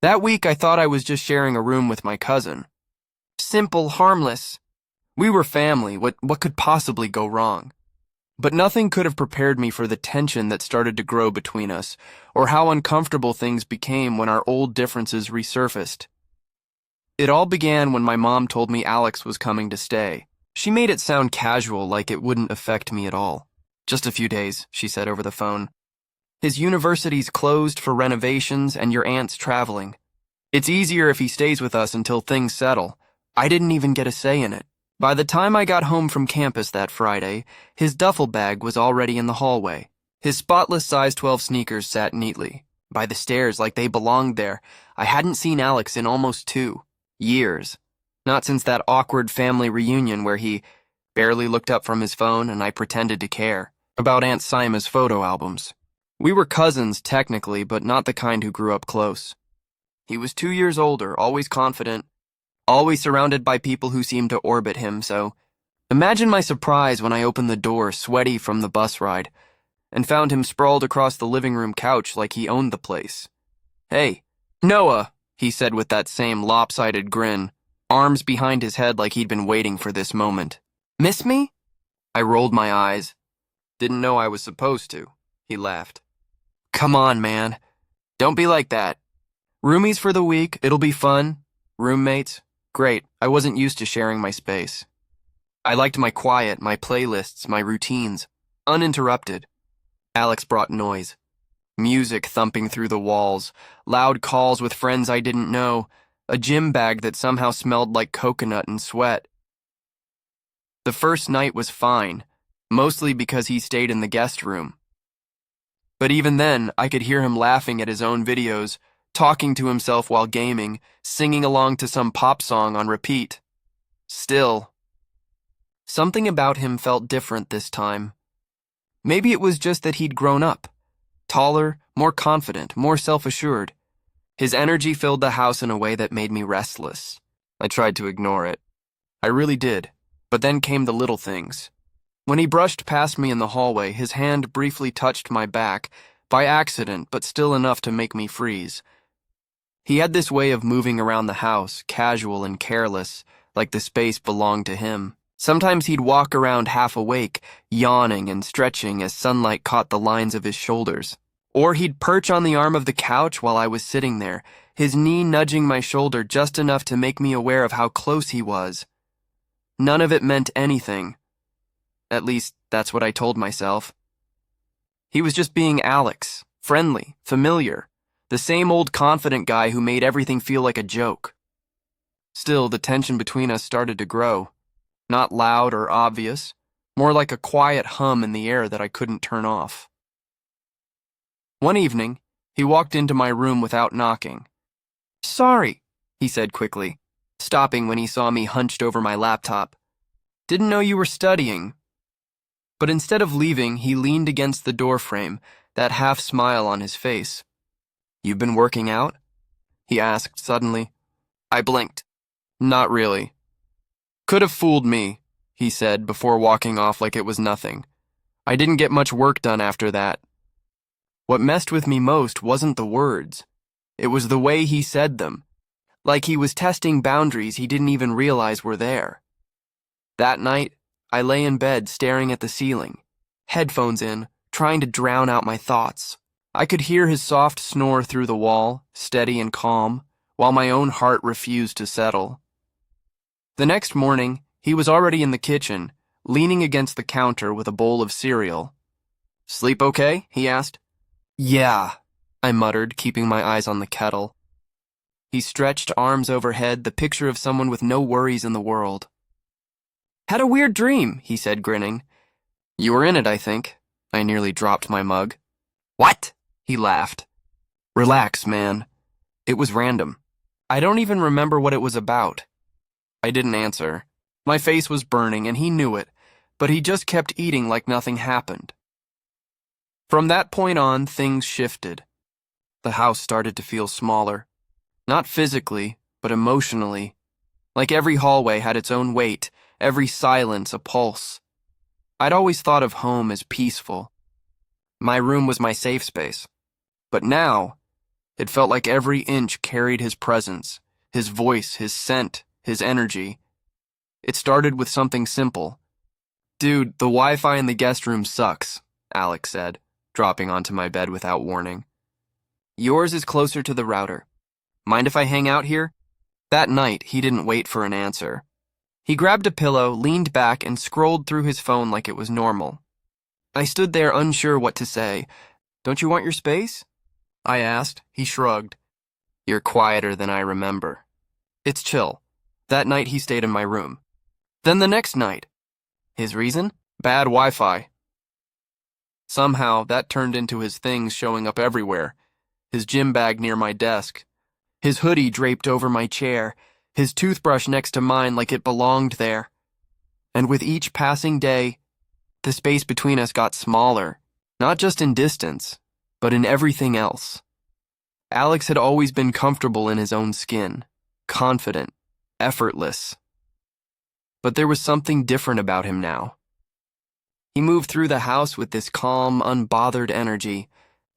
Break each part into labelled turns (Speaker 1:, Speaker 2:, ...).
Speaker 1: That week, I thought I was just sharing a room with my cousin. Simple, harmless. We were family. What could possibly go wrong? But nothing could have prepared me for the tension that started to grow between us, or how uncomfortable things became when our old differences resurfaced. It all began when my mom told me Alex was coming to stay. She made it sound casual, like it wouldn't affect me at all. Just a few days, she said over the phone. His university's closed for renovations and your aunt's traveling. It's easier if he stays with us until things settle. I didn't even get a say in it. By the time I got home from campus that Friday, his duffel bag was already in the hallway. His spotless size 12 sneakers sat neatly by the stairs like they belonged there. I hadn't seen Alex in almost 2 years. Not since that awkward family reunion where he barely looked up from his phone and I pretended to care about Aunt Sima's photo albums. We were cousins technically, but not the kind who grew up close. He was 2 years older, always confident, always surrounded by people who seemed to orbit him, so imagine my surprise when I opened the door, sweaty from the bus ride, and found him sprawled across the living room couch like he owned the place. "Hey, Noah," he said with that same lopsided grin, arms behind his head like he'd been waiting for this moment. "Miss me?" I rolled my eyes. "Didn't know I was supposed to," he laughed. "Come on, man. Don't be like that. Roomies for the week, it'll be fun. Roommates, great. I wasn't used to sharing my space. I liked my quiet, my playlists, my routines, uninterrupted." Alex brought noise. Music thumping through the walls, loud calls with friends I didn't know, a gym bag that somehow smelled like coconut and sweat. The first night was fine, mostly because he stayed in the guest room. But even then, I could hear him laughing at his own videos, talking to himself while gaming, singing along to some pop song on repeat. Still, something about him felt different this time. Maybe it was just that he'd grown up. Taller, more confident, more self-assured. His energy filled the house in a way that made me restless. I tried to ignore it. I really did. But then came the little things. When he brushed past me in the hallway, his hand briefly touched my back, by accident, but still enough to make me freeze. He had this way of moving around the house, casual and careless, like the space belonged to him. Sometimes he'd walk around half awake, yawning and stretching as sunlight caught the lines of his shoulders. Or he'd perch on the arm of the couch while I was sitting there, his knee nudging my shoulder just enough to make me aware of how close he was. None of it meant anything. At least, that's what I told myself. He was just being Alex, friendly, familiar, the same old confident guy who made everything feel like a joke. Still, the tension between us started to grow. Not loud or obvious, more like a quiet hum in the air that I couldn't turn off. One evening, he walked into my room without knocking. "Sorry," he said quickly, stopping when he saw me hunched over my laptop. "Didn't know you were studying." But instead of leaving, he leaned against the doorframe, that half smile on his face. "You've been working out?" he asked suddenly. I blinked. "Not really." "Could have fooled me," he said before walking off like it was nothing. I didn't get much work done after that. What messed with me most wasn't the words. It was the way he said them, like he was testing boundaries he didn't even realize were there. That night, I lay in bed staring at the ceiling, headphones in, trying to drown out my thoughts. I could hear his soft snore through the wall, steady and calm, while my own heart refused to settle. The next morning, he was already in the kitchen, leaning against the counter with a bowl of cereal. "Sleep okay?" he asked. "Yeah," I muttered, keeping my eyes on the kettle. He stretched arms overhead, the picture of someone with no worries in the world. "Had a weird dream," he said, grinning. "You were in it, I think." I nearly dropped my mug. "What?" he laughed. "Relax, man. It was random. I don't even remember what it was about." I didn't answer. My face was burning, and he knew it, but he just kept eating like nothing happened. From that point on, things shifted. The house started to feel smaller. Not physically, but emotionally. Like every hallway had its own weight, every silence a pulse. I'd always thought of home as peaceful. My room was my safe space. But now, It felt like every inch carried his presence, his voice, his scent, his energy. It started with something simple. "Dude, the Wi-Fi in the guest room sucks," Alex said, dropping onto my bed without warning. "Yours is closer to the router. Mind if I hang out here?" That night, he didn't wait for an answer. He grabbed a pillow, leaned back, and scrolled through his phone like it was normal. I stood there unsure what to say. "Don't you want your space?" I asked. He shrugged. "You're quieter than I remember." It's chill. That night he stayed in my room. Then the next night. His reason? Bad Wi-Fi. Somehow, that turned into his things showing up everywhere. His gym bag near my desk. His hoodie draped over my chair. His toothbrush next to mine like it belonged there. And with each passing day, the space between us got smaller. Not just in distance, but in everything else. Alex had always been comfortable in his own skin. Confident. Effortless. But there was something different about him now. He moved through the house with this calm, unbothered energy,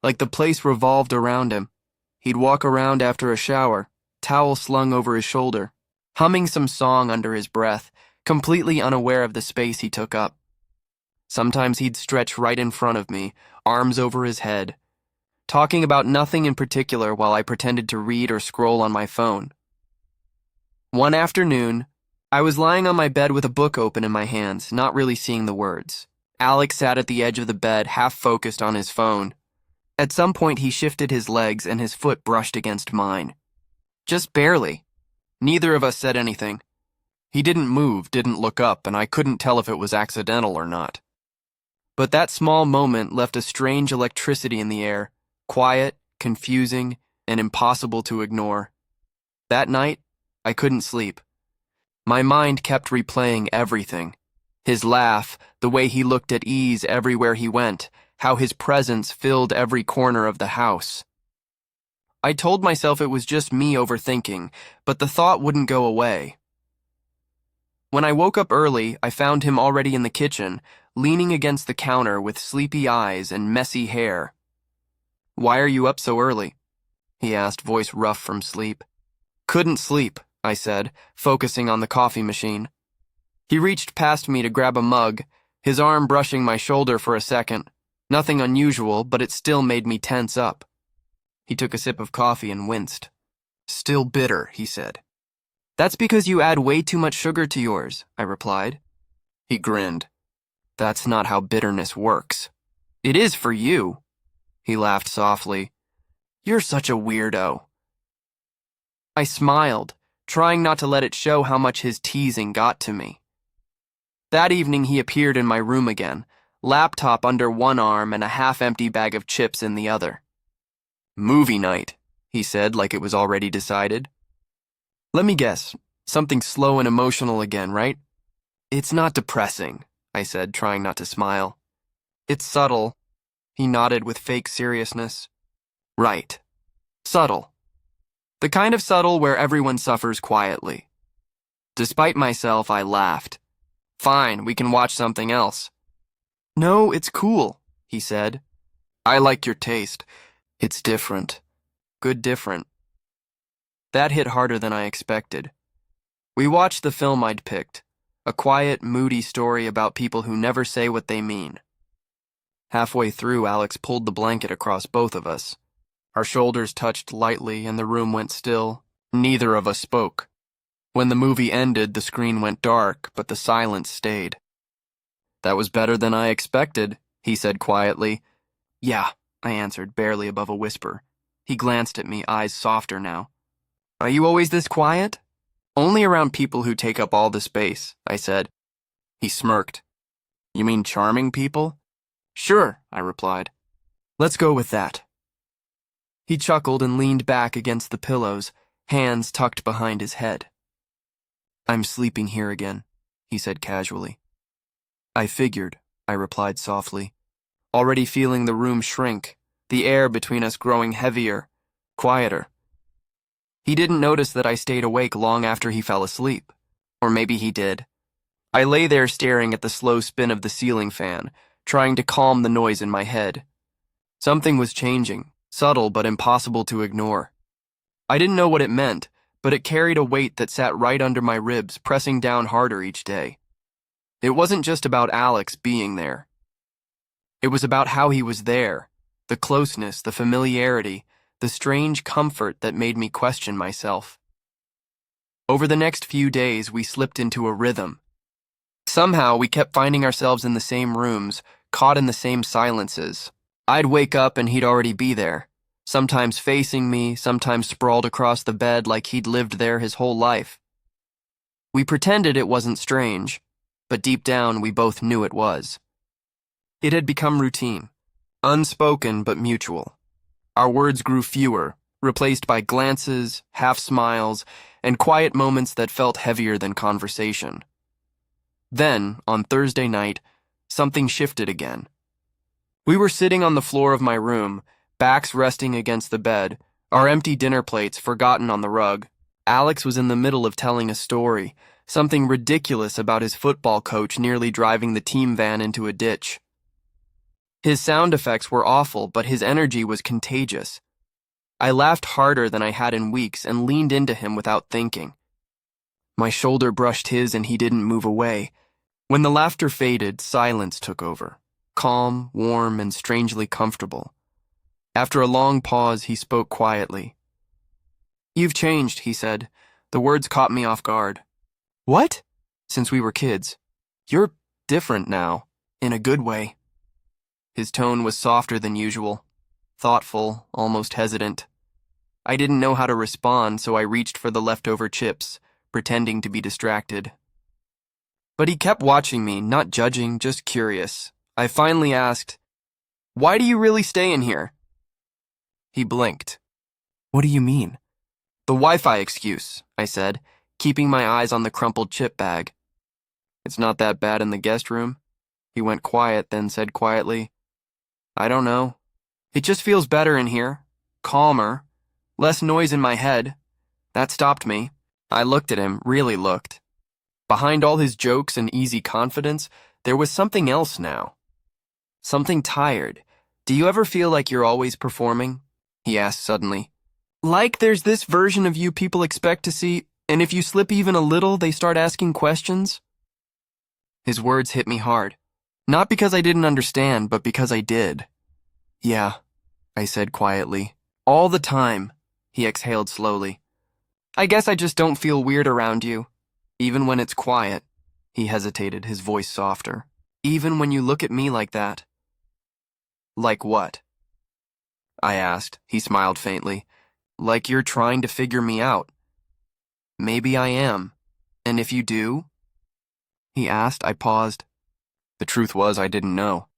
Speaker 1: like the place revolved around him. He'd walk around after a shower, towel slung over his shoulder, humming some song under his breath, completely unaware of the space he took up. Sometimes he'd stretch right in front of me, arms over his head, talking about nothing in particular while I pretended to read or scroll on my phone. One afternoon, I was lying on my bed with a book open in my hands, not really seeing the words. Alex sat at the edge of the bed, half focused on his phone. At some point, he shifted his legs and his foot brushed against mine. Just barely. Neither of us said anything. He didn't move, didn't look up, and I couldn't tell if it was accidental or not. But that small moment left a strange electricity in the air, quiet, confusing, and impossible to ignore. That night, I couldn't sleep. My mind kept replaying everything. His laugh, the way he looked at ease everywhere he went, how his presence filled every corner of the house. I told myself it was just me overthinking, but the thought wouldn't go away. When I woke up early, I found him already in the kitchen, leaning against the counter with sleepy eyes and messy hair. "Why are you up so early?" he asked, voice rough from sleep. "Couldn't sleep," I said, focusing on the coffee machine. He reached past me to grab a mug, his arm brushing my shoulder for a second. Nothing unusual, but it still made me tense up. He took a sip of coffee and winced. "Still bitter," he said. "That's because you add way too much sugar to yours," I replied. He grinned. "That's not how bitterness works." "It is for you." He laughed softly. "You're such a weirdo." I smiled, trying not to let it show how much his teasing got to me. That evening he appeared in my room again, laptop under one arm and a half-empty bag of chips in the other. "Movie night," he said like it was already decided. "Let me guess, something slow and emotional again, right?" "It's not depressing," I said, trying not to smile. "It's subtle." He nodded with fake seriousness. "Right. Subtle. The kind of subtle where everyone suffers quietly." Despite myself, I laughed. "Fine, we can watch something else." "No, it's cool," he said. "I like your taste. It's different." Good different. That hit harder than I expected. We watched the film I'd picked, a quiet, moody story about people who never say what they mean. Halfway through, Alex pulled the blanket across both of us. Our shoulders touched lightly and the room went still. Neither of us spoke. When the movie ended, the screen went dark, but the silence stayed. "That was better than I expected," he said quietly. "Yeah," I answered, barely above a whisper. He glanced at me, eyes softer now. "Are you always this quiet?" "Only around people who take up all the space," I said. He smirked. "You mean charming people?" "Sure," I replied. "Let's go with that." He chuckled and leaned back against the pillows, hands tucked behind his head. "I'm sleeping here again," he said casually. "I figured," I replied softly, already feeling the room shrink, the air between us growing heavier, quieter. He didn't notice that I stayed awake long after he fell asleep. Or maybe he did. I lay there staring at the slow spin of the ceiling fan, trying to calm the noise in my head. Something was changing, subtle but impossible to ignore. I didn't know what it meant, but it carried a weight that sat right under my ribs, pressing down harder each day. It wasn't just about Alex being there. It was about how he was there, the closeness, the familiarity, the strange comfort that made me question myself. Over the next few days, we slipped into a rhythm. Somehow, we kept finding ourselves in the same rooms, caught in the same silences. I'd wake up and he'd already be there, sometimes facing me, sometimes sprawled across the bed like he'd lived there his whole life. We pretended it wasn't strange, but deep down we both knew it was. It had become routine, unspoken but mutual. Our words grew fewer, replaced by glances, half-smiles, and quiet moments that felt heavier than conversation. Then, on Thursday night, something shifted again. We were sitting on the floor of my room, backs resting against the bed, our empty dinner plates forgotten on the rug. Alex was in the middle of telling a story, something ridiculous about his football coach nearly driving the team van into a ditch. His sound effects were awful, but his energy was contagious. I laughed harder than I had in weeks and leaned into him without thinking. My shoulder brushed his and he didn't move away. When the laughter faded, silence took over, calm, warm, and strangely comfortable. After a long pause, he spoke quietly. "You've changed," he said. The words caught me off guard. "What?" "Since we were kids. You're different now, in a good way." His tone was softer than usual, thoughtful, almost hesitant. I didn't know how to respond, so I reached for the leftover chips, pretending to be distracted. But he kept watching me, not judging, just curious. I finally asked, "Why do you really stay in here?" He blinked. "What do you mean?" "The Wi-Fi excuse," I said, keeping my eyes on the crumpled chip bag. "It's not that bad in the guest room." He went quiet, then said quietly, "I don't know. It just feels better in here. Calmer. Less noise in my head. That stopped me." I looked at him, really looked. Behind all his jokes and easy confidence, there was something else now. Something tired. "Do you ever feel like you're always performing?" he asked suddenly. "Like there's this version of you people expect to see, and if you slip even a little, they start asking questions?" His words hit me hard. Not because I didn't understand, but because I did. "Yeah," I said quietly. "All the time," he exhaled slowly. "I guess I just don't feel weird around you. Even when it's quiet." He hesitated, his voice softer. "Even when you look at me like that." "Like what?" I asked. He smiled faintly. "Like you're trying to figure me out." "Maybe I am. And if you do?" he asked. I paused. The truth was I didn't know.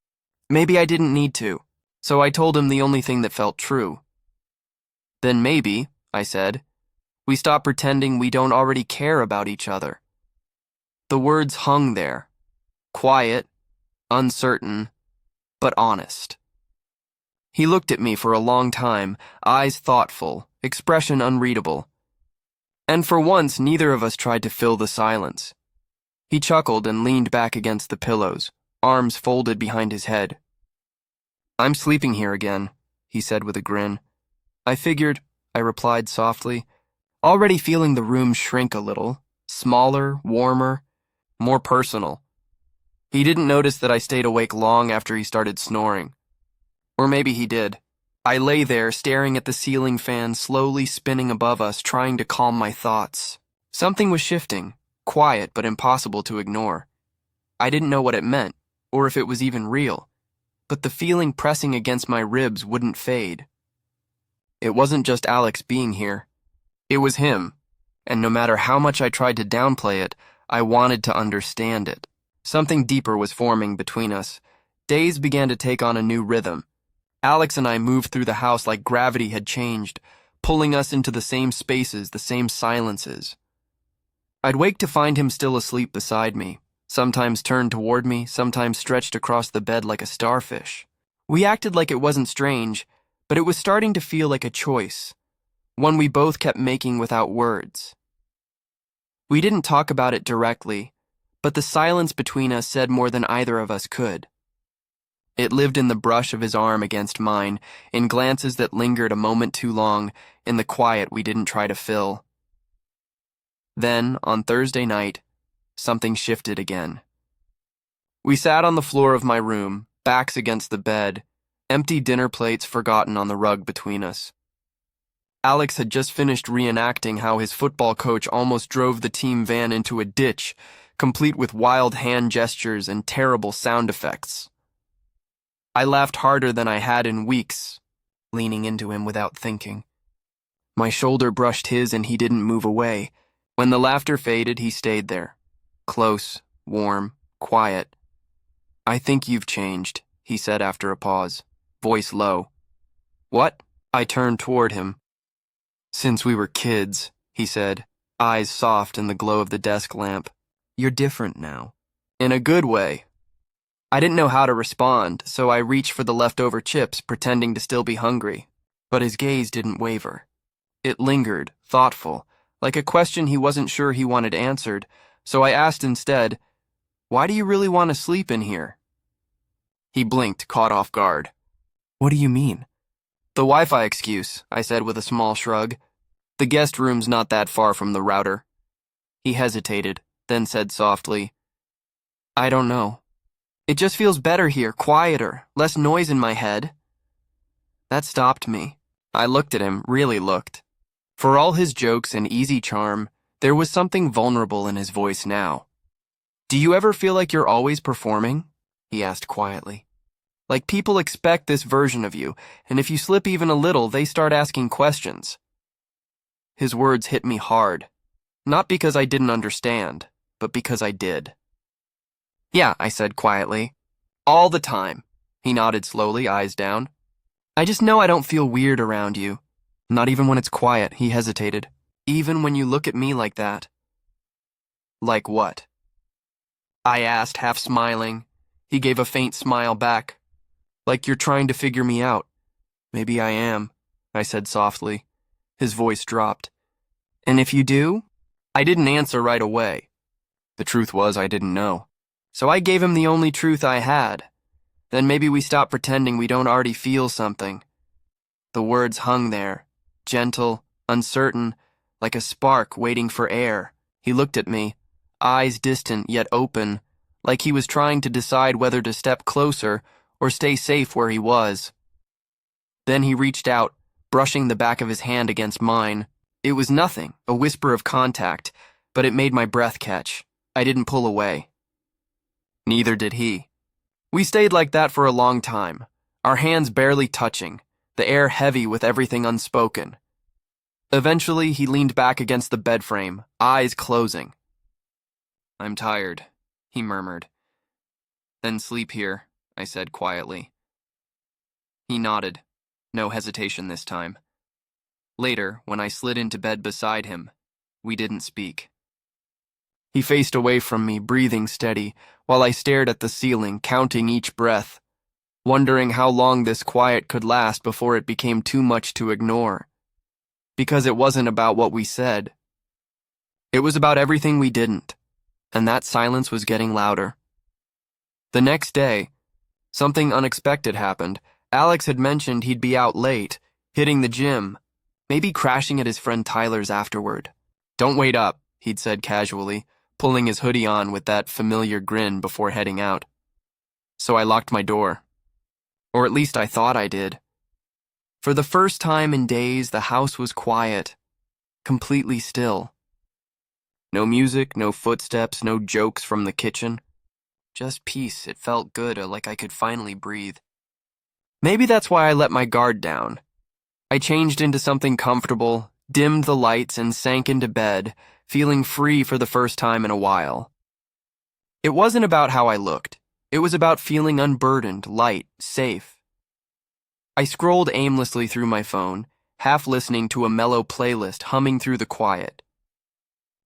Speaker 1: Maybe I didn't need to, so I told him the only thing that felt true. "Then maybe," I said, "we stop pretending we don't already care about each other." The words hung there, quiet, uncertain, but honest. He looked at me for a long time, eyes thoughtful, expression unreadable. And for once, neither of us tried to fill the silence. He chuckled and leaned back against the pillows, arms folded behind his head. "I'm sleeping here again," he said with a grin. "I figured," I replied softly, already feeling the room shrink a little, smaller, warmer, more personal. He didn't notice that I stayed awake long after he started snoring. Or maybe he did. I lay there staring at the ceiling fan slowly spinning above us, trying to calm my thoughts. Something was shifting, quiet but impossible to ignore. I didn't know what it meant, or if it was even real, but the feeling pressing against my ribs wouldn't fade. It wasn't just Alex being here. It was him, and no matter how much I tried to downplay it, I wanted to understand it. Something deeper was forming between us. Days began to take on a new rhythm. Alex and I moved through the house like gravity had changed, pulling us into the same spaces, the same silences. I'd wake to find him still asleep beside me, sometimes turned toward me, sometimes stretched across the bed like a starfish. We acted like it wasn't strange, but it was starting to feel like a choice, one we both kept making without words. We didn't talk about it directly, but the silence between us said more than either of us could. It lived in the brush of his arm against mine, in glances that lingered a moment too long, in the quiet we didn't try to fill. Then, on Thursday night, something shifted again. We sat on the floor of my room, backs against the bed, empty dinner plates forgotten on the rug between us. Alex had just finished reenacting how his football coach almost drove the team van into a ditch, complete with wild hand gestures and terrible sound effects. I laughed harder than I had in weeks, leaning into him without thinking. My shoulder brushed his and he didn't move away. When the laughter faded, he stayed there. Close, warm, quiet. "I think you've changed," he said after a pause, voice low. "What?" I turned toward him. "Since we were kids," he said, eyes soft in the glow of the desk lamp. "You're different now." In a good way. I didn't know how to respond, so I reached for the leftover chips, pretending to still be hungry. But his gaze didn't waver. It lingered, thoughtful, like a question he wasn't sure he wanted answered, so I asked instead, "Why do you really want to sleep in here?" He blinked, caught off guard. "What do you mean?" "The Wi-Fi excuse," I said with a small shrug. "The guest room's not that far from the router." He hesitated, then said softly, "I don't know. It just feels better here, quieter, less noise in my head." That stopped me. I looked at him, really looked. For all his jokes and easy charm, there was something vulnerable in his voice now. "Do you ever feel like you're always performing?" he asked quietly. "Like people expect this version of you, and if you slip even a little, they start asking questions." His words hit me hard, not because I didn't understand, but because I did. "Yeah," I said quietly. "All the time." He nodded slowly, eyes down. "I just know I don't feel weird around you. Not even when it's quiet," he hesitated. "Even when you look at me like that." "Like what?" I asked, half smiling. He gave a faint smile back. "Like you're trying to figure me out." "Maybe I am," I said softly. His voice dropped. "And if you do?" I didn't answer right away. The truth was I didn't know. So I gave him the only truth I had. Then maybe we stop pretending we don't already feel something. The words hung there, gentle, uncertain, like a spark waiting for air. He looked at me, eyes distant yet open, like he was trying to decide whether to step closer or stay safe where he was. Then he reached out, brushing the back of his hand against mine. It was nothing, a whisper of contact, but it made my breath catch. I didn't pull away. Neither did he. We stayed like that for a long time, our hands barely touching, the air heavy with everything unspoken. Eventually, he leaned back against the bed frame, eyes closing. "I'm tired," he murmured. "Then sleep here," I said quietly. He nodded, no hesitation this time. Later, when I slid into bed beside him, we didn't speak. He faced away from me, breathing steady, while I stared at the ceiling, counting each breath, wondering how long this quiet could last before it became too much to ignore. Because it wasn't about what we said. It was about everything we didn't, and that silence was getting louder. The next day, something unexpected happened. Alex had mentioned he'd be out late, hitting the gym, maybe crashing at his friend Tyler's afterward. "Don't wait up," he'd said casually, pulling his hoodie on with that familiar grin before heading out. So I locked my door. Or at least I thought I did. For the first time in days, the house was quiet, completely still. No music, no footsteps, no jokes from the kitchen. Just peace. It felt good, like I could finally breathe. Maybe that's why I let my guard down. I changed into something comfortable, dimmed the lights, and sank into bed, feeling free for the first time in a while. It wasn't about how I looked. It was about feeling unburdened, light, safe. I scrolled aimlessly through my phone, half listening to a mellow playlist humming through the quiet.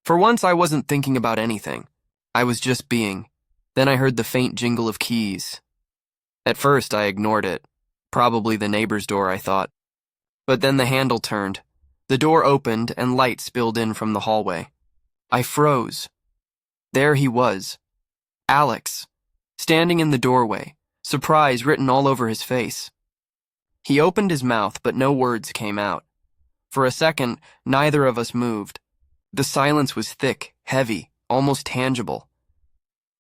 Speaker 1: For once, I wasn't thinking about anything. I was just being. Then I heard the faint jingle of keys. At first, I ignored it. Probably the neighbor's door, I thought. But then the handle turned. The door opened and light spilled in from the hallway. I froze. There he was. Alex, standing in the doorway, surprise written all over his face. He opened his mouth, but no words came out. For a second, neither of us moved. The silence was thick, heavy, almost tangible.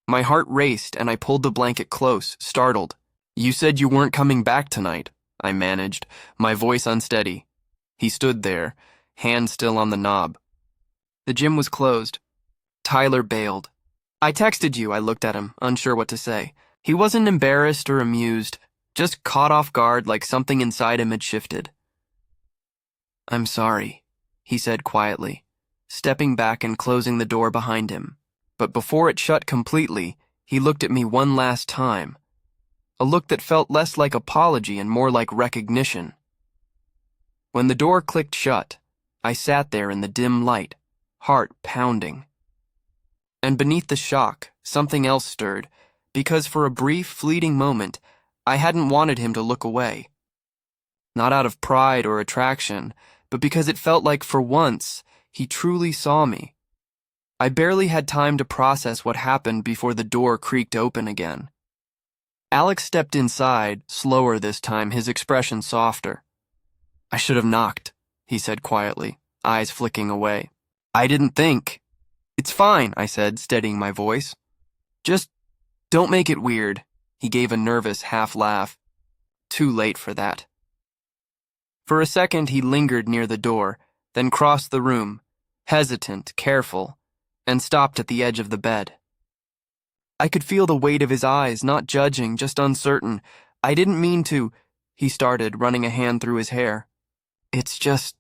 Speaker 1: My heart raced, and I pulled the blanket close, startled. "You said you weren't coming back tonight," I managed, my voice unsteady. He stood there, hand still on the knob. The gym was closed. Tyler bailed. "I texted you," I looked at him, unsure what to say. He wasn't embarrassed or amused, just caught off guard like something inside him had shifted. "I'm sorry," he said quietly, stepping back and closing the door behind him. But before it shut completely, he looked at me one last time. A look that felt less like apology and more like recognition. When the door clicked shut, I sat there in the dim light, heart pounding. And beneath the shock, something else stirred, because for a brief, fleeting moment, I hadn't wanted him to look away. Not out of pride or attraction, but because it felt like for once, he truly saw me. I barely had time to process what happened before the door creaked open again. Alex stepped inside, slower this time, his expression softer. "I should have knocked," he said quietly, eyes flicking away. "I didn't think." "It's fine," I said, steadying my voice. "Just don't make it weird." He gave a nervous half laugh. Too late for that. For a second, he lingered near the door, then crossed the room, hesitant, careful, and stopped at the edge of the bed. I could feel the weight of his eyes, not judging, just uncertain. "I didn't mean to," he started, running a hand through his hair. "It's just,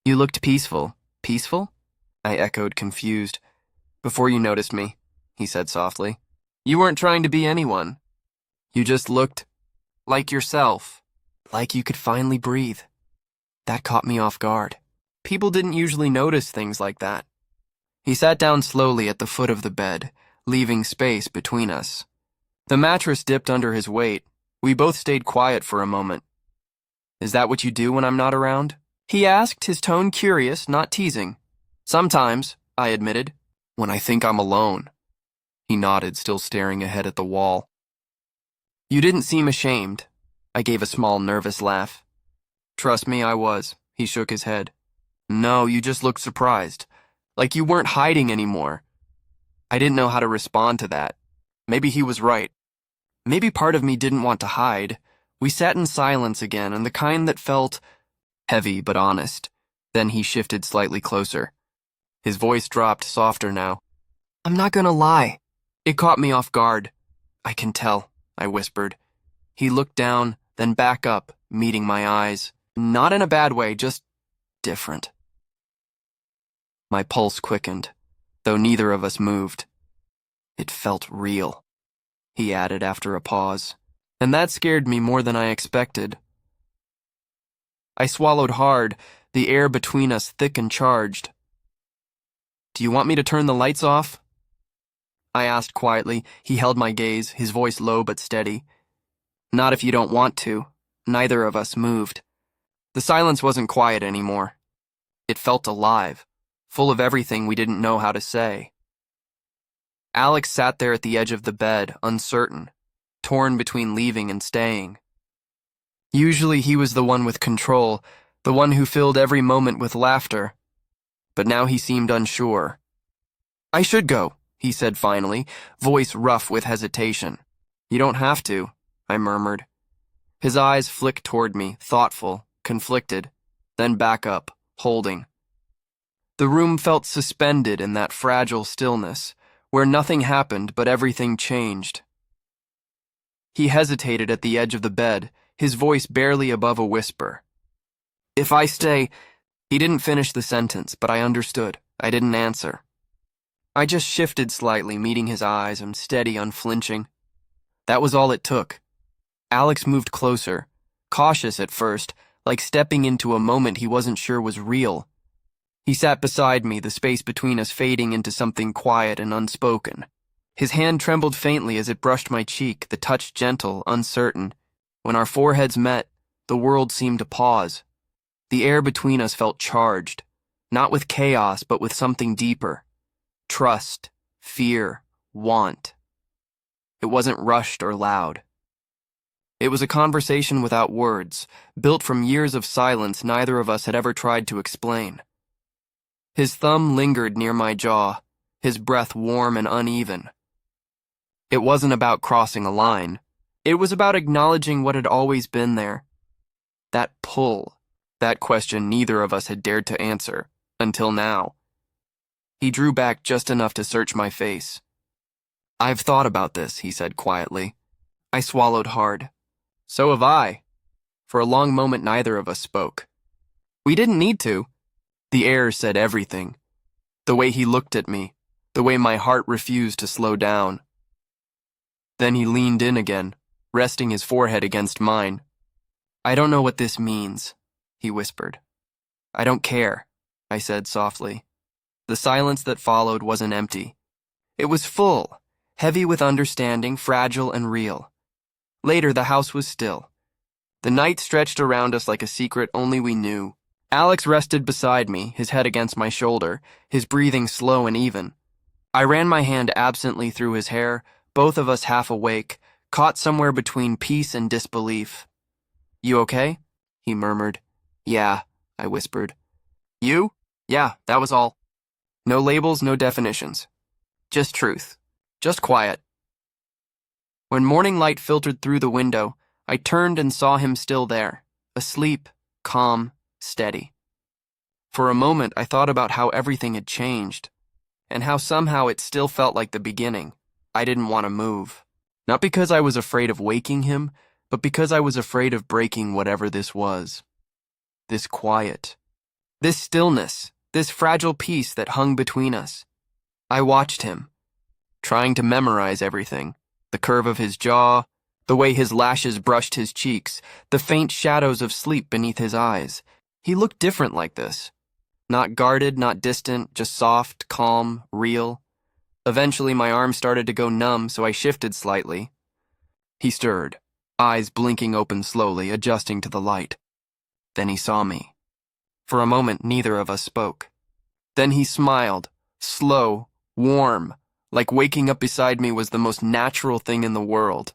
Speaker 1: you looked peaceful." "Peaceful?" I echoed, confused. "Before you noticed me," he said softly. "You weren't trying to be anyone. You just looked like yourself, like you could finally breathe." That caught me off guard. People didn't usually notice things like that. He sat down slowly at the foot of the bed, leaving space between us. The mattress dipped under his weight. We both stayed quiet for a moment. "Is that what you do when I'm not around?" he asked, his tone curious, not teasing. "Sometimes," I admitted, "when I think I'm alone." He nodded, still staring ahead at the wall. "You didn't seem ashamed." I gave a small, nervous laugh. "Trust me, I was." He shook his head. "No, you just looked surprised. Like you weren't hiding anymore." I didn't know how to respond to that. Maybe he was right. Maybe part of me didn't want to hide. We sat in silence again, and the kind that felt heavy but honest. Then he shifted slightly closer. His voice dropped, softer now. "I'm not gonna lie. It caught me off guard." "I can tell," I whispered. He looked down, then back up, meeting my eyes. Not in a bad way, just different. My pulse quickened, though neither of us moved. "It felt real," he added after a pause, and that scared me more than I expected. I swallowed hard, the air between us thick and charged. "Do you want me to turn the lights off?" I asked quietly. He held my gaze, his voice low but steady. "Not if you don't want to." Neither of us moved. The silence wasn't quiet anymore. It felt alive, full of everything we didn't know how to say. Alex sat there at the edge of the bed, uncertain, torn between leaving and staying. Usually he was the one with control, the one who filled every moment with laughter. But now he seemed unsure. "I should go," he said finally, voice rough with hesitation. "You don't have to," I murmured. His eyes flicked toward me, thoughtful, conflicted, then back up, holding. The room felt suspended in that fragile stillness, where nothing happened but everything changed. He hesitated at the edge of the bed, his voice barely above a whisper. "If I stay..." He didn't finish the sentence, but I understood. I didn't answer. I just shifted slightly, meeting his eyes, and steady, unflinching. That was all it took. Alex moved closer, cautious at first, like stepping into a moment he wasn't sure was real. He sat beside me, the space between us fading into something quiet and unspoken. His hand trembled faintly as it brushed my cheek, the touch gentle, uncertain. When our foreheads met, the world seemed to pause. The air between us felt charged, not with chaos, but with something deeper. Trust, fear, want. It wasn't rushed or loud. It was a conversation without words, built from years of silence neither of us had ever tried to explain. His thumb lingered near my jaw, his breath warm and uneven. It wasn't about crossing a line. It was about acknowledging what had always been there. That pull, that question neither of us had dared to answer, until now. He drew back just enough to search my face. "I've thought about this," he said quietly. I swallowed hard. "So have I." For a long moment neither of us spoke. We didn't need to. The air said everything. The way he looked at me, the way my heart refused to slow down. Then he leaned in again, resting his forehead against mine. "I don't know what this means," he whispered. "I don't care," I said softly. The silence that followed wasn't empty. It was full, heavy with understanding, fragile and real. Later, the house was still. The night stretched around us like a secret only we knew. Alex rested beside me, his head against my shoulder, his breathing slow and even. I ran my hand absently through his hair, both of us half awake, caught somewhere between peace and disbelief. "You okay?" he murmured. "Yeah," I whispered. "You?" "Yeah, that was all. No labels, no definitions. Just truth. Just quiet." When morning light filtered through the window, I turned and saw him still there, asleep, calm, steady. For a moment, I thought about how everything had changed, and how somehow it still felt like the beginning. I didn't want to move. Not because I was afraid of waking him, but because I was afraid of breaking whatever this was. This quiet. This stillness. This fragile peace that hung between us. I watched him, trying to memorize everything. The curve of his jaw, the way his lashes brushed his cheeks, the faint shadows of sleep beneath his eyes. He looked different like this. Not guarded, not distant, just soft, calm, real. Eventually my arm started to go numb, so I shifted slightly. He stirred, eyes blinking open slowly, adjusting to the light. Then he saw me. For a moment, neither of us spoke. Then he smiled, slow, warm, like waking up beside me was the most natural thing in the world.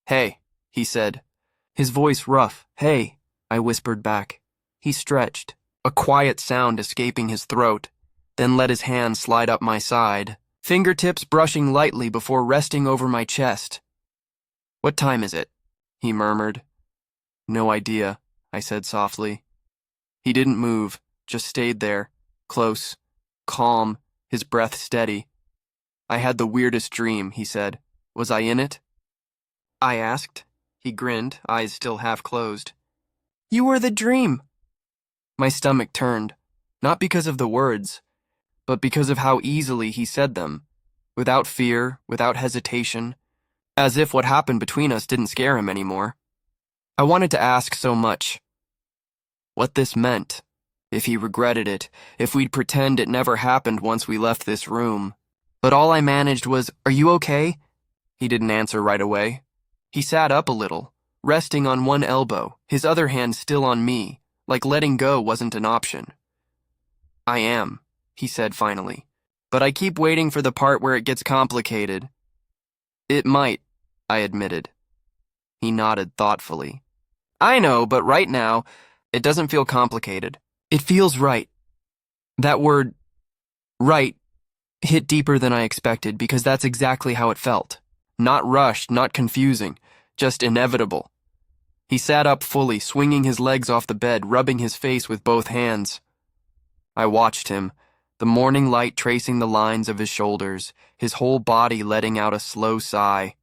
Speaker 1: "Hey," he said, his voice rough. "Hey," I whispered back. He stretched, a quiet sound escaping his throat, then let his hand slide up my side, fingertips brushing lightly before resting over my chest. "What time is it?" he murmured. "No idea," I said softly. He didn't move, just stayed there, close, calm, his breath steady. "I had the weirdest dream," he said. "Was I in it?" I asked. He grinned, eyes still half closed. "You were the dream." My stomach turned, not because of the words, but because of how easily he said them, without fear, without hesitation, as if what happened between us didn't scare him anymore. I wanted to ask so much. What this meant, if he regretted it, if we'd pretend it never happened once we left this room. But all I managed was, "Are you okay?" He didn't answer right away. He sat up a little, resting on one elbow, his other hand still on me, like letting go wasn't an option. "I am," he said finally, "but I keep waiting for the part where it gets complicated." "It might," I admitted. He nodded thoughtfully. "I know, but right now, it doesn't feel complicated. It feels right." That word, right, hit deeper than I expected because that's exactly how it felt. Not rushed, not confusing, just inevitable. He sat up fully, swinging his legs off the bed, rubbing his face with both hands. I watched him, the morning light tracing the lines of his shoulders, his whole body letting out a slow sigh.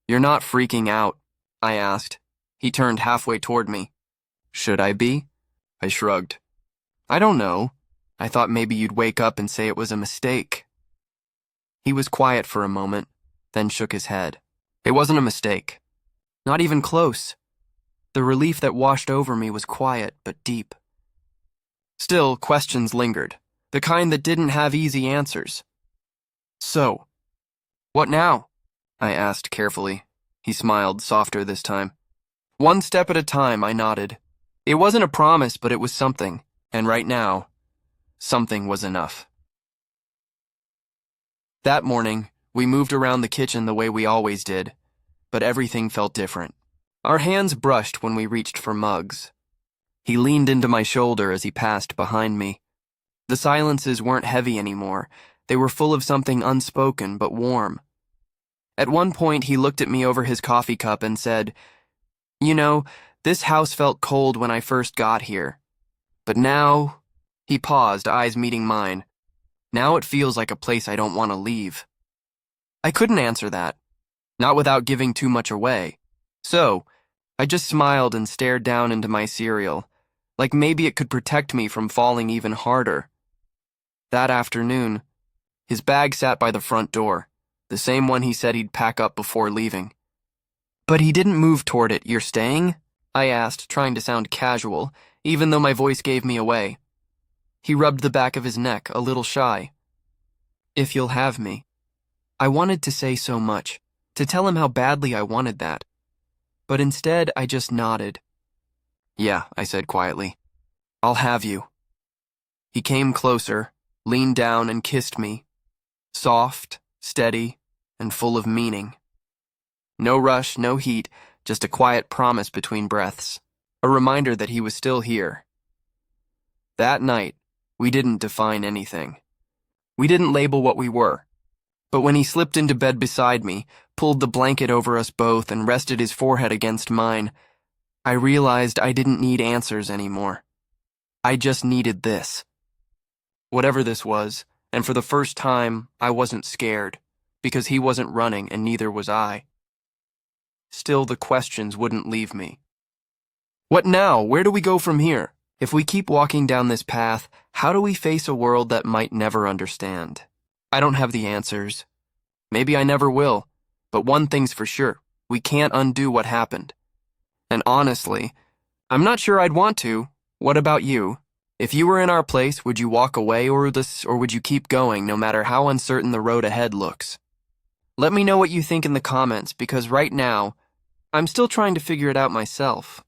Speaker 1: "You're not freaking out?" I asked. He turned halfway toward me. "Should I be?" I shrugged. "I don't know. I thought maybe you'd wake up and say it was a mistake." He was quiet for a moment, then shook his head. "It wasn't a mistake. Not even close." The relief that washed over me was quiet but deep. Still, questions lingered, the kind that didn't have easy answers. "So, what now?" I asked carefully. He smiled, softer this time. "One step at a time," I nodded. It wasn't a promise, but it was something, and right now, something was enough. That morning, we moved around the kitchen the way we always did. but everything felt different. Our hands brushed when we reached for mugs. He leaned into my shoulder as he passed behind me. The silences weren't heavy anymore. They were full of something unspoken but warm. At one point, he looked at me over his coffee cup and said, "You know, this house felt cold when I first got here. But now," he paused, eyes meeting mine, "now it feels like a place I don't want to leave." I couldn't answer that, not without giving too much away. So, I just smiled and stared down into my cereal, like maybe it could protect me from falling even harder. That afternoon, his bag sat by the front door, the same one he said he'd pack up before leaving. "But he didn't move toward it. You're staying?" I asked, trying to sound casual, even though my voice gave me away. He rubbed the back of his neck, a little shy. "If you'll have me." I wanted to say so much, to tell him how badly I wanted that. But instead, I just nodded. "Yeah," I said quietly. "I'll have you." He came closer, leaned down and kissed me. Soft, steady, and full of meaning. No rush, no heat, just a quiet promise between breaths. A reminder that he was still here. That night, we didn't define anything. We didn't label what we were. But when he slipped into bed beside me, pulled the blanket over us both, and rested his forehead against mine, I realized I didn't need answers anymore. I just needed this. Whatever this was, and for the first time, I wasn't scared, because he wasn't running and neither was I. Still, the questions wouldn't leave me. What now? Where do we go from here? If we keep walking down this path, how do we face a world that might never understand? I don't have the answers. Maybe I never will, but one thing's for sure, we can't undo what happened. And honestly, I'm not sure I'd want to. What about you? If you were in our place, would you walk away or would you keep going no matter how uncertain the road ahead looks? Let me know what you think in the comments, because right now, I'm still trying to figure it out myself.